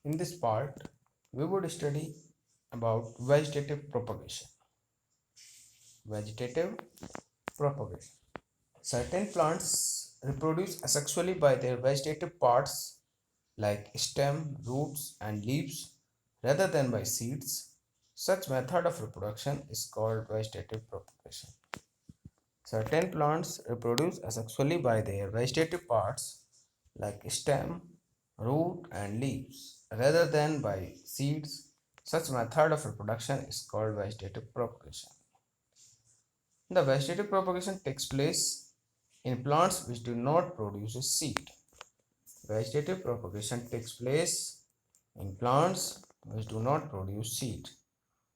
In this part, we would study about vegetative propagation. Vegetative propagation. Certain plants reproduce asexually by their vegetative parts like stem, roots, and leaves rather than by seeds. Such method of reproduction is called vegetative propagation. Certain plants reproduce asexually by their vegetative parts like stem, root, and leaves rather than by seeds. Such method of reproduction is called vegetative propagation. The vegetative propagation takes place in plants which do not produce a seed. Vegetative propagation takes place in plants which do not produce seed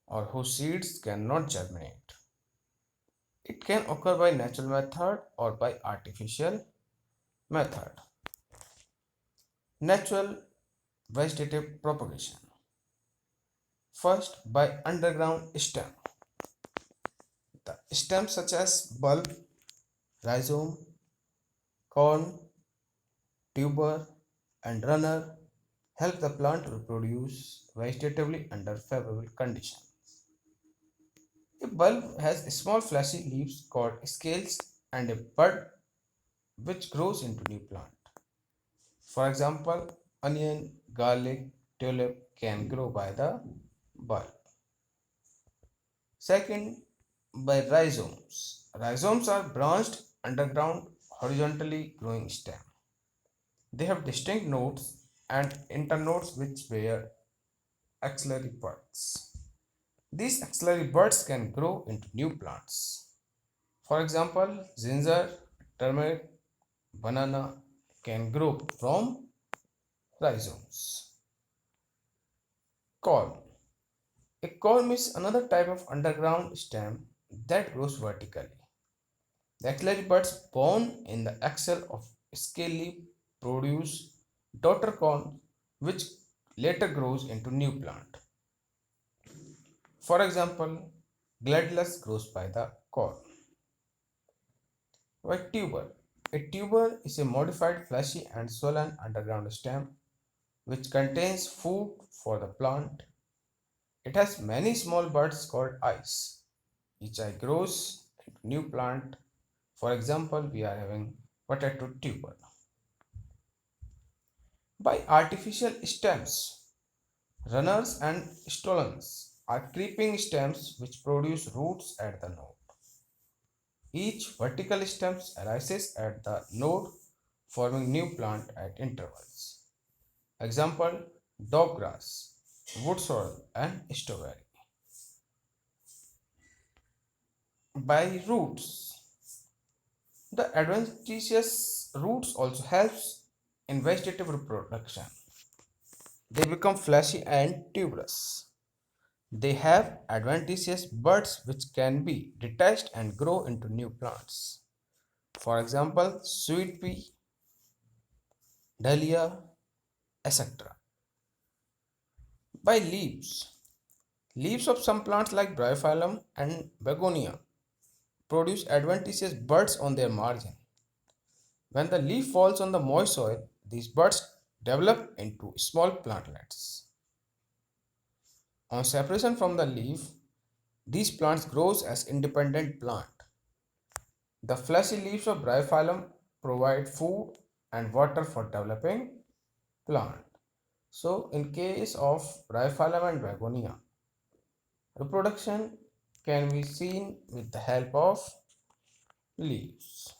or whose seeds cannot germinate. It can occur by natural method or by artificial method. Natural vegetative propagation. First, by underground stem. The stems such as bulb, rhizome, corm, tuber, and runner help the plant reproduce vegetatively under favorable conditions. A bulb has small fleshy leaves called scales and a bud which grows into new plant. For example, onion, garlic, tulip can grow by the bulb. Second, by rhizomes. Rhizomes are branched underground horizontally growing stem. They have distinct nodes and internodes which bear axillary buds. These axillary buds can grow into new plants. For example, ginger, turmeric, banana can grow from rhizomes. Corm. A corm is another type of underground stem that grows vertically. The axillary buds borne in the axil of scale leaf produce daughter corm which later grows into new plant. For example, gladulus grows by the corm. By tuber. A tuber is a modified fleshy and swollen underground stem which contains food for the plant. It has many small buds called eyes. Each eye grows into new plant. For example, we are having potato tuber. By artificial stems, runners and stolons are creeping stems which produce roots at the node. Each vertical stem arises at the node, forming new plant at intervals. Example, doggrass, wood sorrel, and strawberry. By roots, the adventitious roots also helps in vegetative reproduction. They become fleshy and tuberous. They have adventitious buds which can be detached and grow into new plants. For example, sweet pea, dahlia, etc. By leaves. Leaves of some plants like bryophyllum and begonia produce adventitious buds on their margin. When the leaf falls on the moist soil, these buds develop into small plantlets. On separation from the leaf, these plants grow as independent plant. The fleshy leaves of bryophyllum provide food and water for developing plant. So in case of bryophyllum and begonia, reproduction can be seen with the help of leaves.